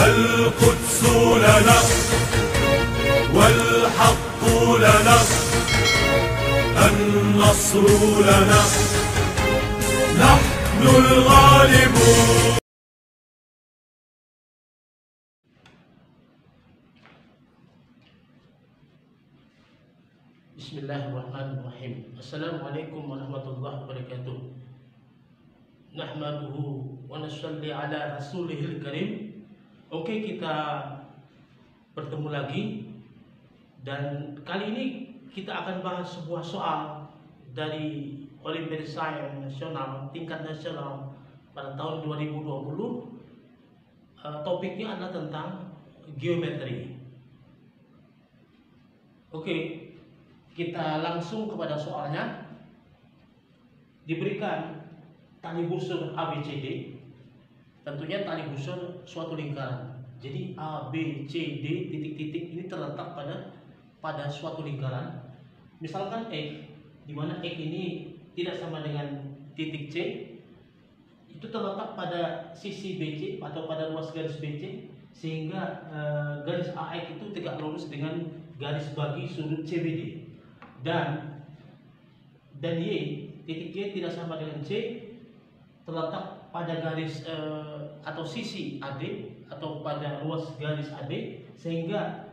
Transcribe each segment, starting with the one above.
القدس لنا والحق لنا النصر لنا نحن الغالبون. Bismillahirrahmanirrahim. Assalamualaikum warahmatullahi wabarakatuh. Nahmaduhu wa nusalli ala rasulihil karim. Oke, kita bertemu lagi dan kali ini kita akan bahas sebuah soal dari Olimpiade Sains Nasional tingkat nasional pada tahun 2020. Topiknya adalah tentang geometri. Oke, kita langsung kepada soalnya. Diberikan tali busur ABCD. Tentunya tali busur suatu lingkaran. Jadi A, B, C, D, titik-titik ini terletak pada suatu lingkaran. Misalkan X, di mana X ini tidak sama dengan titik C, itu terletak pada sisi BC atau pada ruas garis BC, sehingga garis AX itu tegak lurus dengan garis bagi sudut CBD. Dan Y, titik Y tidak sama dengan C, terletak pada garis atau sisi AD atau pada ruas garis AD, sehingga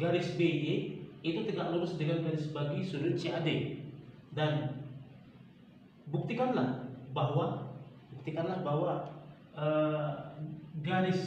garis BY itu tegak lurus dengan garis bagi sudut CAD. Dan buktikanlah bahwa garis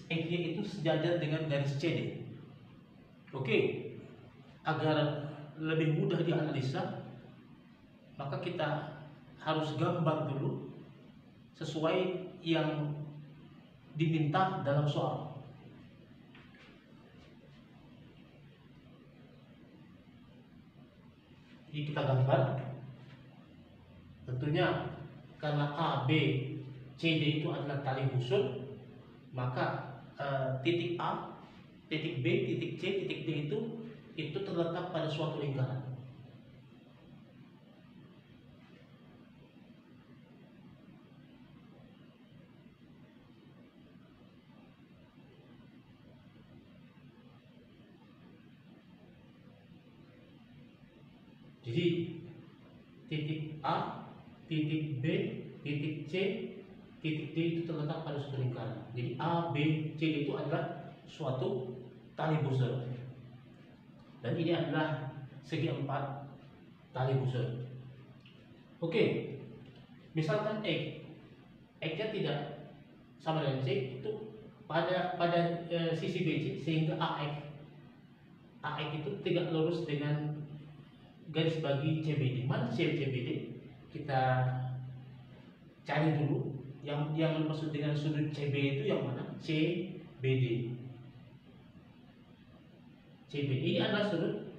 XY itu sejajar dengan garis CD. Oke, agar lebih mudah dianalisa, maka kita harus gambar dulu sesuai yang diminta dalam soal. Jadi kita gambar. Tentunya karena A, B, C, D itu adalah tali busur, maka titik A, titik B, titik C, titik D itu terletak pada suatu lingkaran. Jadi titik A, titik B, titik C, titik D itu terletak pada suatu lingkaran. Jadi A, B, C, D itu adalah suatu tali busur. Dan ini adalah segi 4 tali busur. Oke, misalkan X-nya tidak sama dengan C, itu pada sisi BC, sehingga AX itu tegak lurus dengan garis bagi CBD. Mana CBD? Kita cari dulu. Yang dimaksud dengan sudut CB itu yang mana? CBD. Ini adalah sudut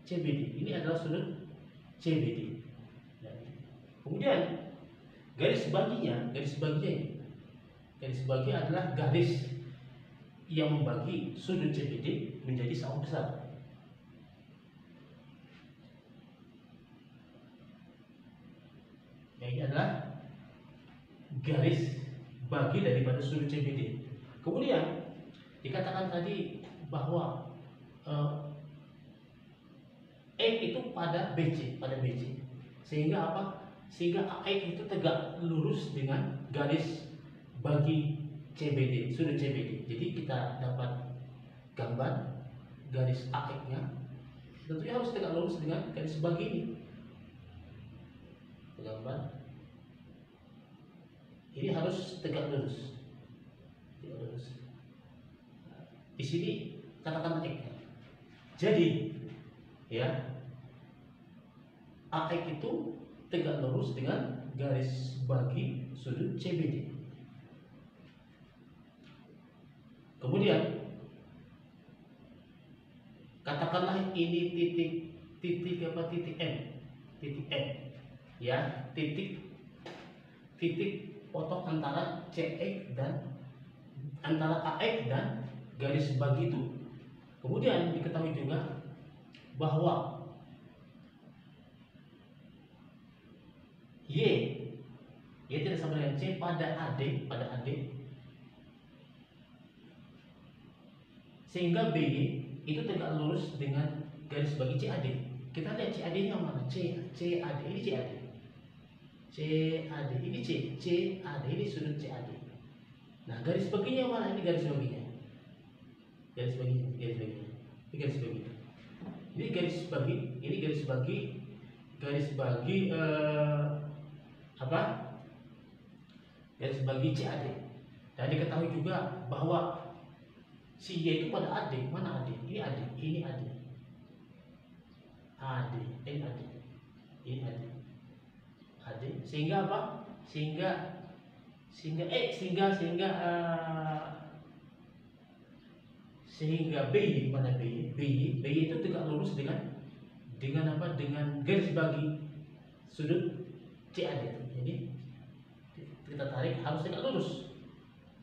CBD. Ini adalah sudut CBD. Kemudian garis baginya adalah garis yang membagi sudut CBD menjadi sama besar. Ini adalah garis bagi daripada sudut CBD. Kemudian dikatakan tadi bahwa X itu pada BC, sehingga apa? Sehingga AX itu tegak lurus dengan garis bagi CBD, sudut CBD. Jadi kita dapat gambar garis AX-nya, tentunya harus tegak lurus dengan garis bagi ini. Gambar ini harus tegak lurus. Di sini katakan X. Jadi ya, AX itu tegak lurus dengan garis bagi sudut CBD. Kemudian katakanlah ini titik M, ya, titik potong antara CX dan antara AX dan garis bagi itu. Kemudian diketahui juga bahwa Y tidak sama dengan C pada AD, sehingga BY itu tegak lurus dengan garis bagi CAD. Kita lihat CAD-nya mana? CAD ini CAD. CAD ini CAD ini sudut CAD. Nah, garis baginya mana? Ini garis baginya. Garis baginya. Ini garis bagi. Ini garis bagi, ini garis bagi apa? Garis bagi CAD. Dan diketahui juga bahwa si Y itu pada AD. Mana AD? Ini AD, ini AD. AD, ini AD. Ini AD. AD. Sehingga apa? Sehingga BY, mana BY? BY itu tegak lurus dengan apa? Dengan garis bagi sudut CAD. Jadi kita tarik harus tegak lurus.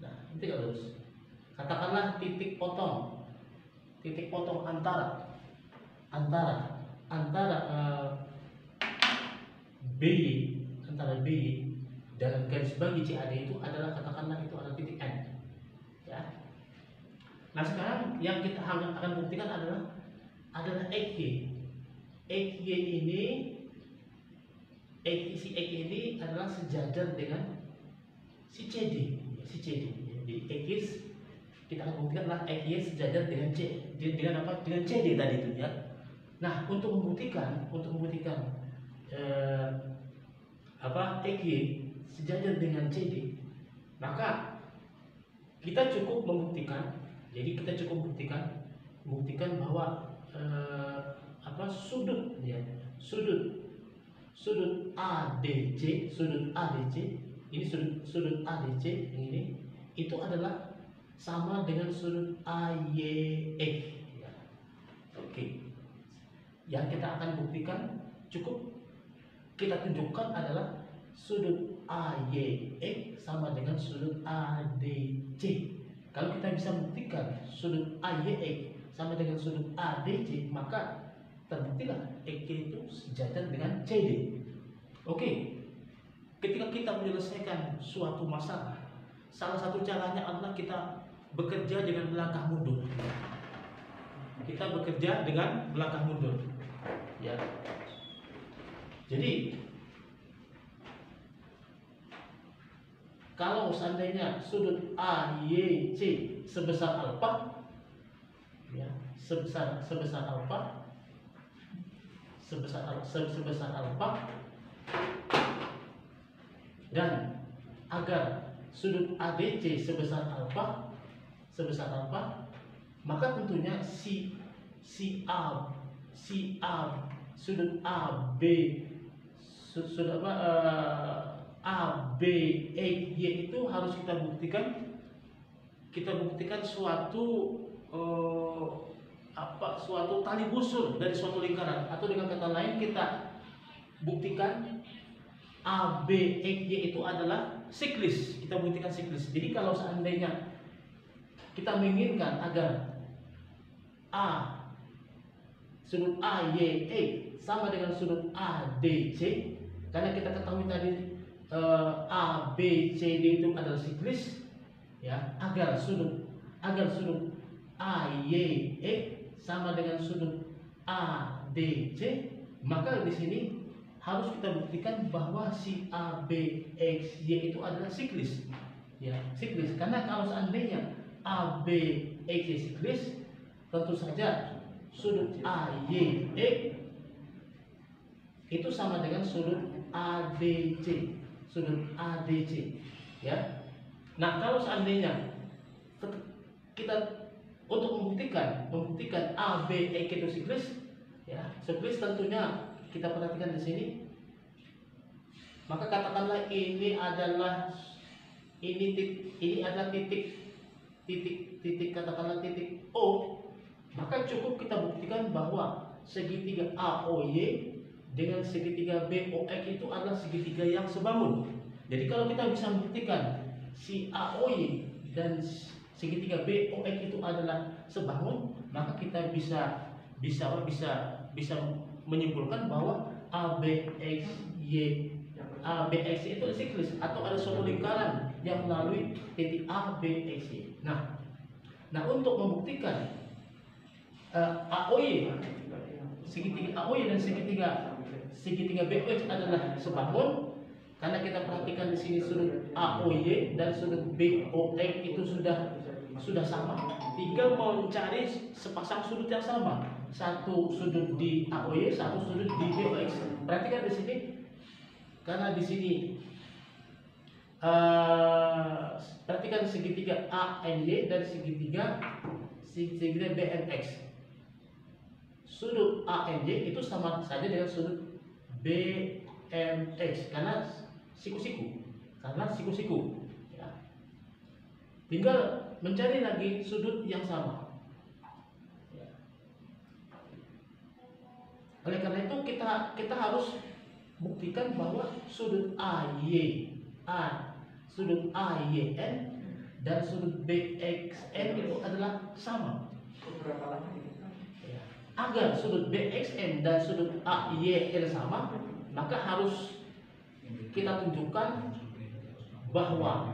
Nah, ini tegak lurus. Katakanlah titik potong antara BY dalam garis bagi CAD itu adalah, katakanlah itu adalah titik N, ya. Nah, sekarang yang kita akan buktikan adalah EY. Si EY ini adalah sejajar dengan si CD. Jadi EY kita akan buktikan adalah EY sejajar dengan dengan CD tadi itu, ya. Nah, untuk membuktikan EY sejajar dengan CD, maka kita cukup membuktikan bahwa sudut ADC ini sudut ADC yang ini itu adalah sama dengan sudut AYE, ya. Oke. Yang kita akan buktikan cukup kita tunjukkan adalah sudut AYE sama dengan sudut ADC. Kalau kita bisa buktikan sudut AYE sama dengan sudut ADC, maka terbuktilah EY itu sejajar dengan CD. Oke. Ketika kita menyelesaikan suatu masalah, salah satu caranya adalah kita bekerja dengan melangkah mundur. Kita bekerja dengan melangkah mundur, ya. Jadi kalau seandainya sudut AYC sebesar alfa, ya, sebesar alfa, dan agar sudut ADC sebesar alfa, maka tentunya sudut ABEY itu harus kita buktikan suatu tali busur dari suatu lingkaran, atau dengan kata lain kita buktikan ABEY itu adalah siklis. Kita buktikan siklis. Jadi kalau seandainya kita menginginkan agar sudut AYE sama dengan sudut ADC, karena kita ketahui tadi ABCD itu adalah siklis, ya. Agar sudut AYE sama dengan sudut ADC, maka di sini harus kita buktikan bahwa si ABXY itu adalah siklis, ya, siklis. Karena kalau seandainya ABXY siklis, tentu saja sudut AYE itu sama dengan sudut ADC, ya. Nah, kalau seandainya kita untuk membuktikan ABXY itu siklis, ya, siklis tentunya kita perhatikan di sini. Maka katakanlah ini adalah titik katakanlah titik O, maka cukup kita buktikan bahwa segitiga AOY dengan segitiga BOX itu adalah segitiga yang sebangun. Jadi kalau kita bisa membuktikan si AOY dan segitiga BOX itu adalah sebangun, maka kita bisa menyimpulkan bahwa ABXY itu siklis atau ada suatu lingkaran yang melalui titik ABXY. Nah, Nah, untuk membuktikan AOY, segitiga AOY dan segitiga BOH adalah sebangun, karena kita perhatikan di sini sudut AOY dan sudut BOX itu sudah sama. Tinggal mencari sepasang sudut yang sama, satu sudut di AOY, satu sudut di BOX. Perhatikan di sini, karena di sini perhatikan segitiga ANY dan segitiga BMX. Sudut ANY itu sama saja dengan sudut BMX karena siku-siku, ya. Tinggal mencari lagi sudut yang sama, ya. Oleh karena itu kita harus buktikan bahwa sudut sudut AYN dan sudut BXN itu adalah sama. Ya. Agar sudut BXN dan sudut AYN sama, maka harus kita tunjukkan bahwa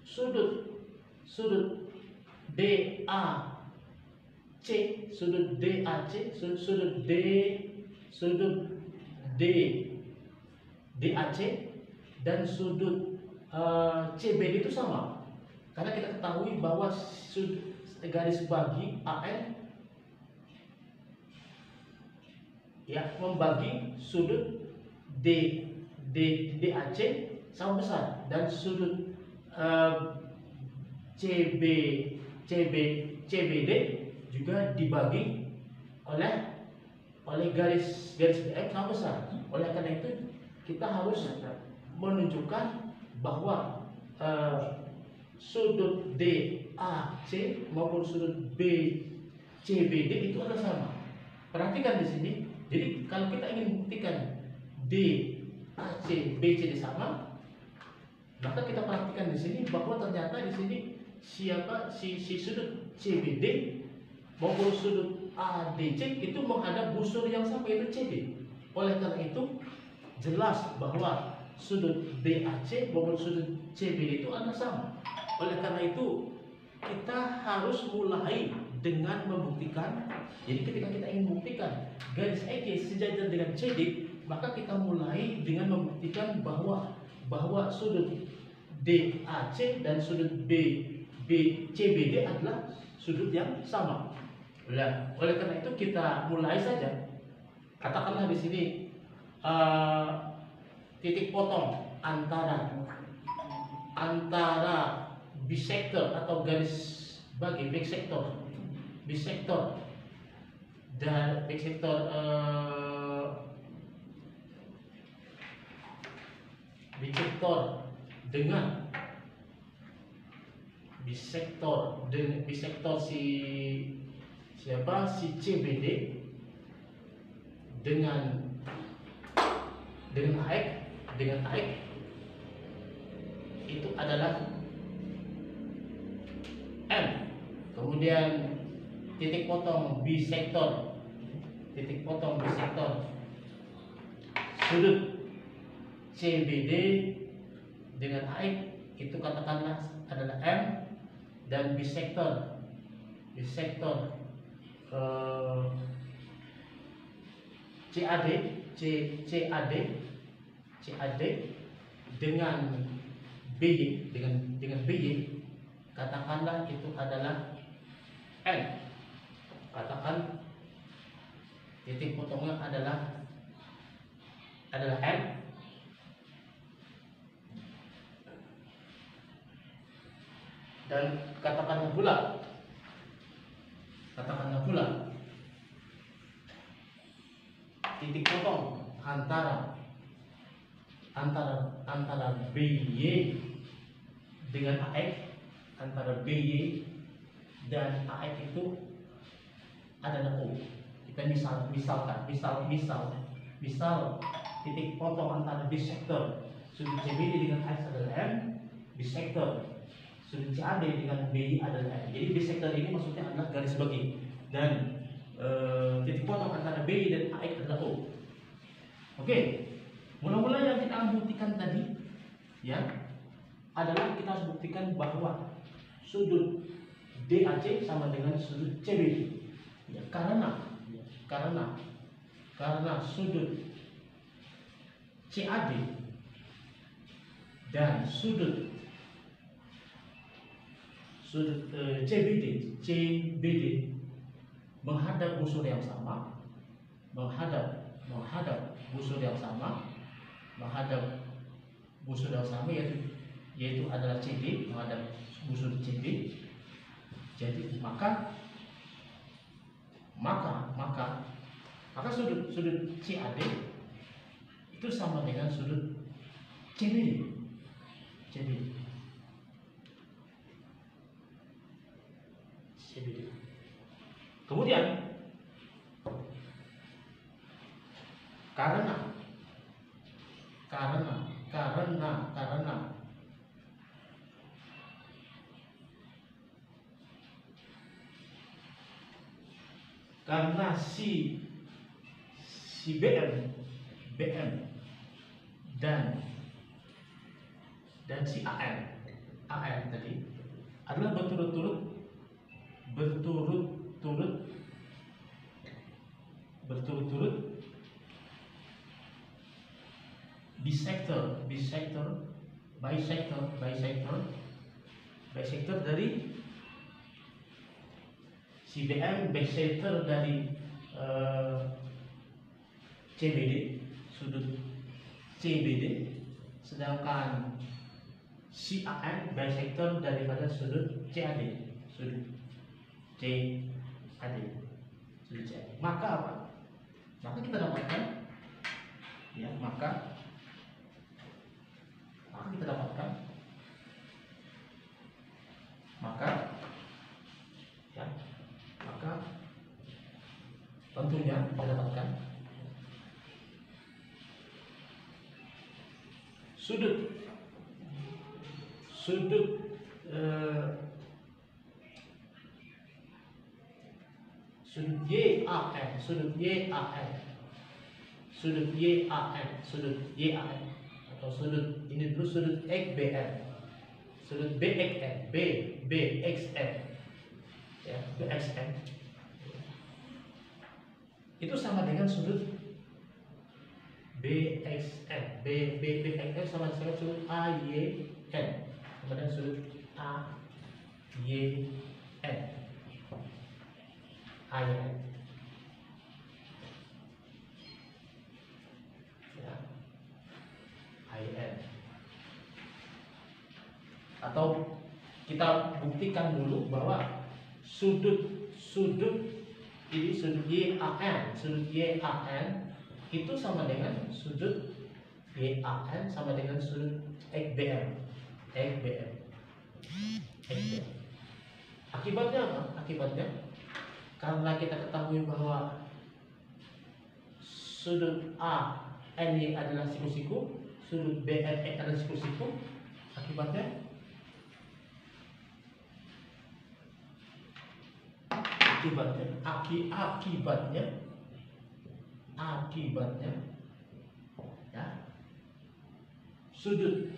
sudut DAC, sudut DAC dan sudut CBD itu sama. Karena kita ketahui bahwa garis bagi AN ya membagi sudut DAC sama besar, dan sudut CBD juga dibagi oleh garis BM sama besar. Oleh karena itu kita harus menunjukkan bahwa sudut DAC maupun sudut CBD itu adalah sama. Perhatikan di sini. Jadi kalau kita ingin buktikan DAC BCD sama, maka kita perhatikan di sini bahwa ternyata di sini si sudut CBD maupun sudut ADC itu menghadap busur yang sama, yaitu CD. Oleh karena itu jelas bahwa sudut DAC maupun sudut CBD itu adalah sama. Oleh karena itu kita harus mulai dengan membuktikan. Jadi ketika kita ingin membuktikan garis EG sejajar dengan CD, maka kita mulai dengan membuktikan bahwa sudut DAC dan sudut CBD adalah sudut yang sama. Oleh karena itu kita mulai saja. Katakanlah di sini titik potong antara bisektor atau garis bagi bisektor dan bisektor dengan bisektor si CBD dengan AX itu adalah M. Kemudian titik potong bisektor sudut CBD dengan AX itu katakanlah adalah M, dan bisektor CAD dengan BY katakanlah itu adalah N. Katakan titik potongnya adalah N, dan katakanlah pula titik potong antara BY dengan AX, antara BY dan AX itu adalah O. Kita misal titik potong antara bisektor sudut CBD dengan AX adalah M, bisektor sudut CAD dengan BY adalah M. Jadi bisektor ini maksudnya adalah garis bagi, dan titik potong antara BY dan AX adalah O. Oke, mula-mula yang kita buktikan tadi ya adalah kita harus buktikan bahwa sudut DAC sama dengan sudut CBD. Ya, karena sudut CAD dan sudut CBD menghadap busur yang sama, menghadap busur yang sama, yaitu adalah CD, menghadap busur CD. Jadi maka sudut CAD itu sama dengan sudut CBD. Kemudian karena si BM dan si AN tadi adalah berturut-turut bisector dari si BM, bisector dari CBD, sudut CBD, sedangkan si AN bisector daripada sudut CAD. Maka apa? Maka kita dapatkan tentunya kita dapatkan sudut YAN atau sudut ini dulu sudut XBN, sudut BXN ya, BXN itu sama dengan sudut BXN, BXN sama dengan sudut AYN, sama dengan sudut AYN. Atau kita buktikan dulu bahwa sudut ini sudut YAN itu sama dengan sudut YAN sama dengan sudut XBM. Akibatnya apa? Akibatnya karena kita ketahui bahwa sudut ANY adalah siku-siku, sudut BNX adalah siku-siku, akibatnya ya, sudut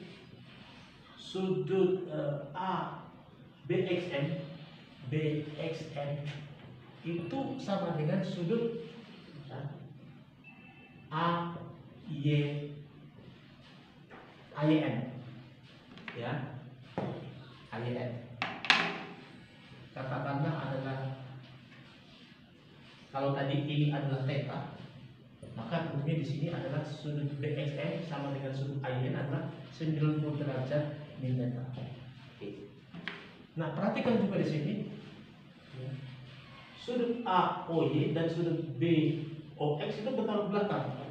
BXN itu sama dengan sudut AYN ya, AYN katakanlah adalah, kalau tadi ini adalah theta, maka tentunya di sini adalah sudut BXN sama dengan sudut AYN adalah 90 derajat min theta. Nah, perhatikan juga di sini sudut AOY dan sudut BOX itu bertolak belakang.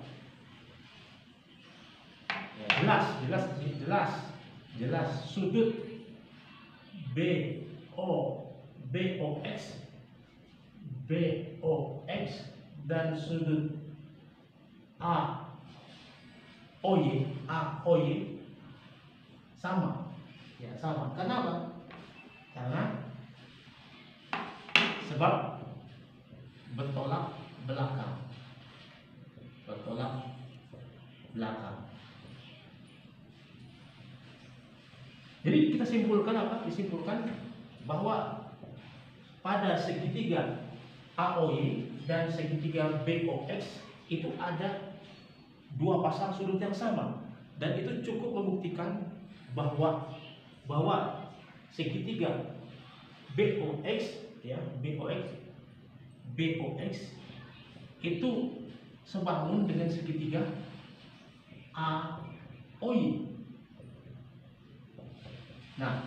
Jelas sudut BOX dan sudut AOY sama. Ya, sama. Kenapa? Karena sebab bertolak belakang. Jadi kita simpulkan apa? Disimpulkan bahwa pada segitiga AOY dan segitiga BOX itu ada dua pasang sudut yang sama, dan itu cukup membuktikan bahwa segitiga BOX ya, BOX itu sebangun dengan segitiga AOY. Nah,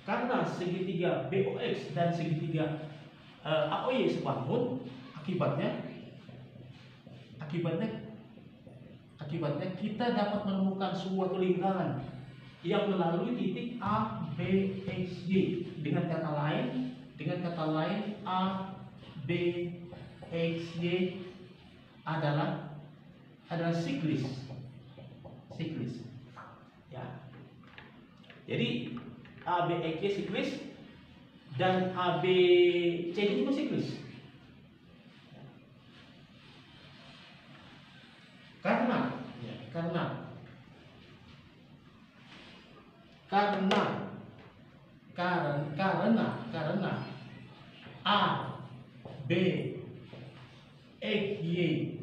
karena segitiga BOX dan segitiga AOY sebangun, akibatnya kita dapat menemukan suatu lingkaran yang melalui titik A, B, X, Y. Dengan kata lain A, B, X, Y adalah siklis. Ya. Jadi A, B, X, Y siklis dan A, B, C juga siklis. Karena A, B, X, Y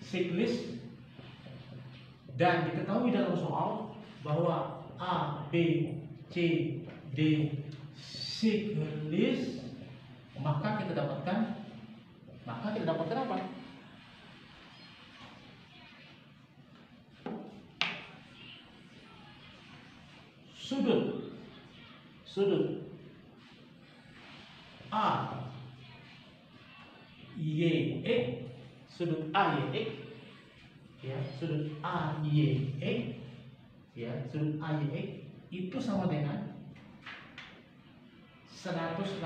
siklis, dan diketahui dalam soal bahwa A, B, C, D siklis, maka kita dapatkan apa? Sudut A, Y, X, sudut A, Y, X, ya, sudut A, Y, X, ya, sudut A, Y, X itu sama dengan 180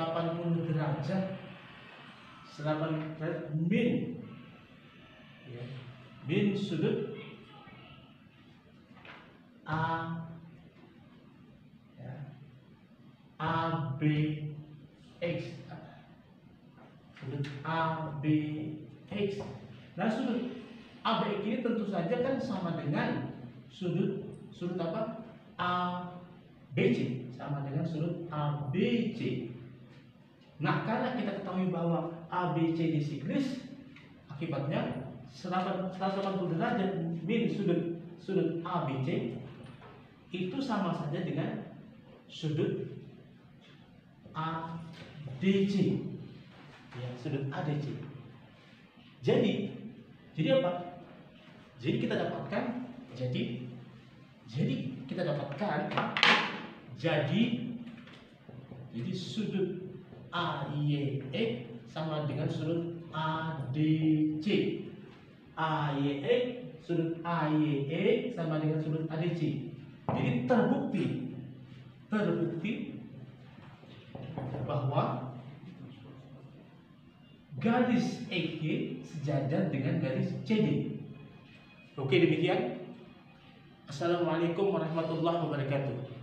derajat, 180 derajat min, ya, min sudut A, A, B, X, sudut A, B, X. Nah, sudut A, B, X ini tentu saja kan sama dengan sudut apa? A, B, C, sama dengan sudut A, B, C. Nah, karena kita ketahui bahwa A, B, C di siklis, akibatnya 180 derajat min sudut A, B, C itu sama saja dengan sudut ADC, ya, sudut ADC. Jadi apa? Jadi kita dapatkan sudut AYX sama dengan sudut ADC. AYX sudut AYX sama dengan sudut ADC. Jadi terbukti bahwa garis EG sejajar dengan garis CD. Oke, demikian. Assalamualaikum warahmatullahi wabarakatuh.